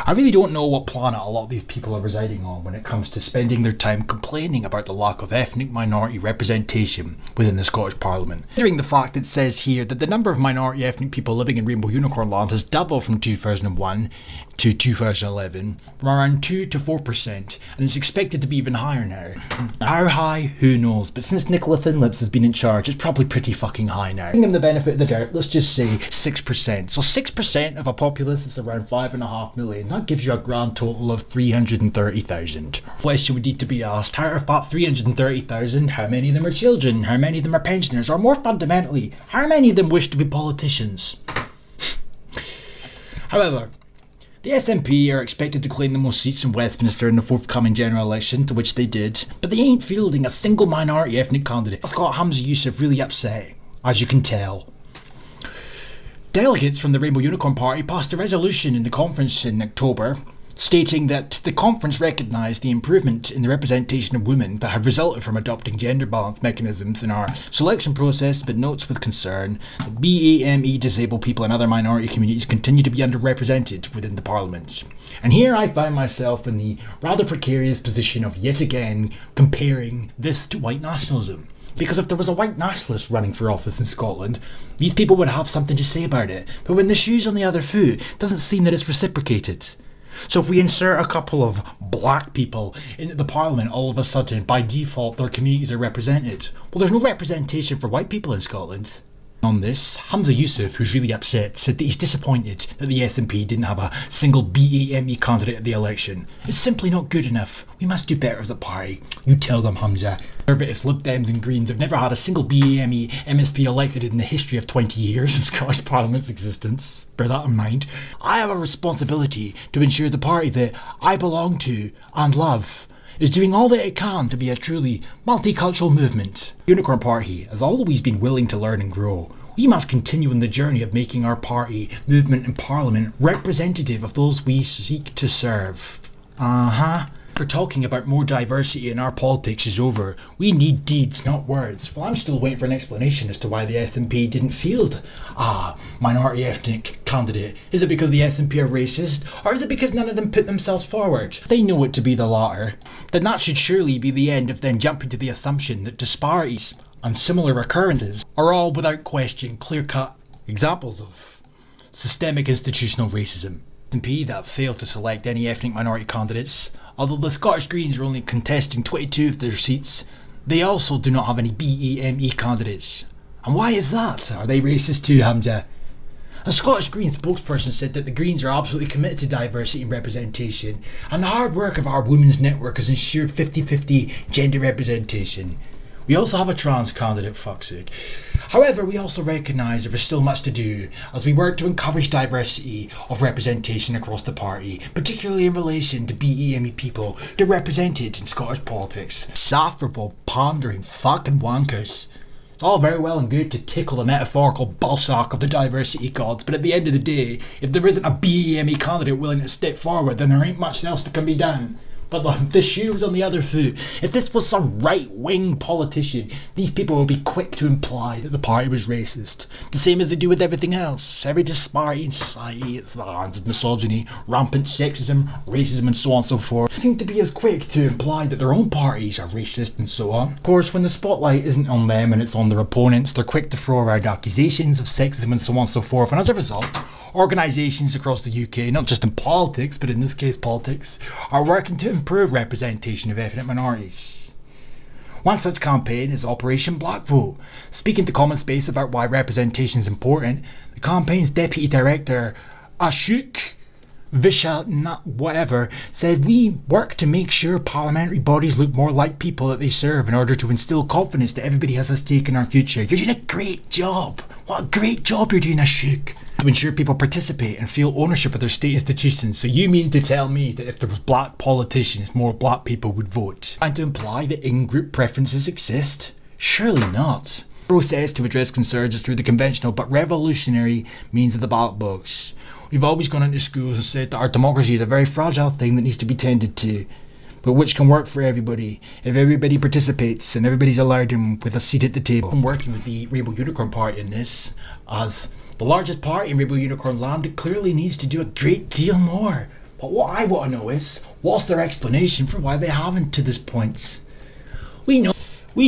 I really don't know what planet a lot of these people are residing on when it comes to spending their time complaining about the lack of ethnic minority representation within the Scottish Parliament. Considering the fact it says here that the number of minority ethnic people living in Rainbow Unicorn Land has doubled from 2001 to 2011, from around 2 to 4%, and is expected to be even higher now. How high? Who knows, but since Nicola Thinlips has been in charge, it's probably pretty fucking high now. Giving them the benefit of the doubt, let's just say 6%. So 6% of a populace is around 5.5 million. That gives you a grand total of 330,000. Question would need to be asked, out of that 330,000, how many of them are children? How many of them are pensioners? Or more fundamentally, how many of them wish to be politicians? However, the SNP are expected to claim the most seats in Westminster in the forthcoming general election, to which they did, but they ain't fielding a single minority ethnic candidate. That's got Humza Yousaf really upset, as you can tell. Delegates from the Rainbow Unicorn Party passed a resolution in the conference in October, stating that the conference recognised the improvement in the representation of women that had resulted from adopting gender balance mechanisms in our selection process, but notes with concern that BAME disabled people and other minority communities continue to be underrepresented within the Parliament. And here I find myself in the rather precarious position of yet again comparing this to white nationalism. Because if there was a white nationalist running for office in Scotland, these people would have something to say about it. But when the shoe's on the other foot, it doesn't seem that it's reciprocated. So if we insert a couple of black people into the Parliament, all of a sudden, by default, their communities are represented. Well, there's no representation for white people in Scotland. On this, Humza Yousaf, who's really upset, said that he's disappointed that the SNP didn't have a single BAME candidate at the election. It's simply not good enough. We must do better as a party. You tell them, Humza. Conservatives, Lib Dems and Greens have never had a single BAME MSP elected in the history of 20 years of Scottish Parliament's existence. Bear that in mind. I have a responsibility to ensure the party that I belong to and love is doing all that it can to be a truly multicultural movement. Unicorn Party has always been willing to learn and grow. We must continue on the journey of making our party, movement and parliament representative of those we seek to serve. For talking about more diversity in our politics is over. We need deeds, not words. Well, I'm still waiting for an explanation as to why the SNP didn't field a minority ethnic candidate. Is it because the SNP are racist, or is it because none of them put themselves forward? If they know it to be the latter, then that should surely be the end of them jumping to the assumption that disparities and similar occurrences are all without question clear-cut examples of systemic institutional racism. SNP that failed to select any ethnic minority candidates. Although the Scottish Greens are only contesting 22 of their seats, they also do not have any BAME candidates. And why is that? Are they racist too, Humza? A Scottish Greens spokesperson said that the Greens are absolutely committed to diversity and representation, and the hard work of our women's network has ensured 50-50 gender representation. We also have a trans candidate, fuck's sake. However, we also recognise there is still much to do as we work to encourage diversity of representation across the party, particularly in relation to BAME people that are represented in Scottish politics. Insufferable, pandering fucking wankers. It's all very well and good to tickle the metaphorical ballsack of the diversity gods, but at the end of the day, if there isn't a BAME candidate willing to step forward, then there ain't much else that can be done. But the shoe was on the other foot. If this was some right-wing politician, these people would be quick to imply that the party was racist. The same as they do with everything else. Every disparity in society, it's the hands of misogyny, rampant sexism, racism and so on and so forth. They seem to be as quick to imply that their own parties are racist and so on. Of course, when the spotlight isn't on them and it's on their opponents, they're quick to throw around accusations of sexism and so on and so forth. And as a result, organisations across the UK, not just in politics, but in this case politics, are working to improve representation of ethnic minorities. One such campaign is Operation Black Vote. Speaking to Common Space about why representation is important, the campaign's deputy director, Ashok whatever, said we work to make sure parliamentary bodies look more like people that they serve in order to instill confidence that everybody has a stake in our future. You're doing a great job. What a great job you're doing, Ashok. To ensure people participate and feel ownership of their state institutions. So you mean to tell me that if there was black politicians, more black people would vote? Trying to imply that in-group preferences exist? Surely not. The process to address concerns is through the conventional but revolutionary means of the ballot box. We've always gone into schools and said that our democracy is a very fragile thing that needs to be tended to, but which can work for everybody if everybody participates and everybody's allowed in with a seat at the table. I'm working with the Rainbow Unicorn Party in this, as the largest party in Rainbow Unicorn Land, it clearly needs to do a great deal more. But what I want to know is, what's their explanation for why they haven't to this point? We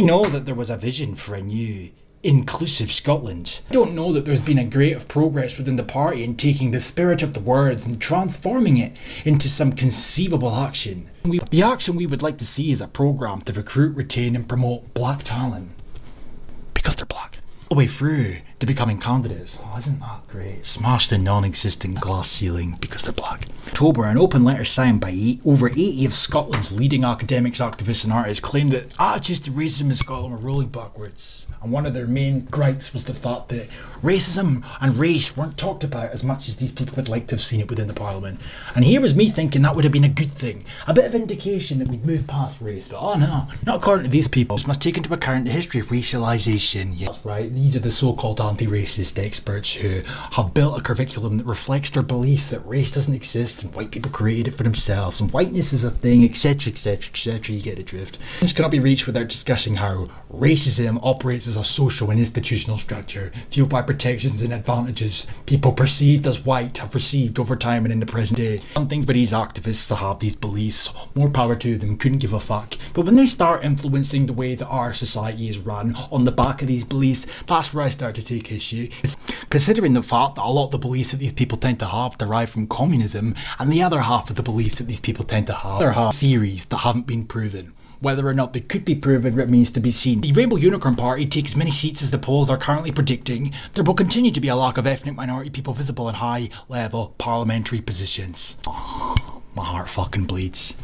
know that there was a vision for a new, inclusive Scotland. I don't know that there's been a great of progress within the party in taking the spirit of the words and transforming it into some conceivable action. The action we would like to see is a programme to recruit, retain and promote black talent. Because they're black. All the way through to becoming candidates. Oh, isn't that great? Smash the non-existent glass ceiling because they're black. October, an open letter signed by over 80 of Scotland's leading academics, activists and artists claimed that attitudes to racism in Scotland were rolling backwards. And one of their main gripes was the fact that racism and race weren't talked about as much as these people would like to have seen it within the Parliament. And here was me thinking that would have been a good thing. A bit of indication that we'd move past race. But oh no, not according to these people. We must take into account the history of racialisation. Yeah, that's right, these are the so-called anti-racist experts who have built a curriculum that reflects their beliefs that race doesn't exist and white people created it for themselves and whiteness is a thing, etc, etc, etc, you get the drift. This cannot be reached without discussing how racism operates as a social and institutional structure, fueled by protections and advantages people perceived as white have received over time and in the present day. Something for these activists to have these beliefs, more power to them, couldn't give a fuck. But when they start influencing the way that our society is run on the back of these beliefs, that's where I start to take issue. Considering the fact that a lot of the beliefs that these people tend to have derive from communism, and the other half of the beliefs that these people tend to have are theories that haven't been proven. Whether or not they could be proven remains to be seen. The Rainbow Unicorn Party take as many seats as the polls are currently predicting. There will continue to be a lack of ethnic minority people visible in high-level parliamentary positions. Oh, my heart fucking bleeds.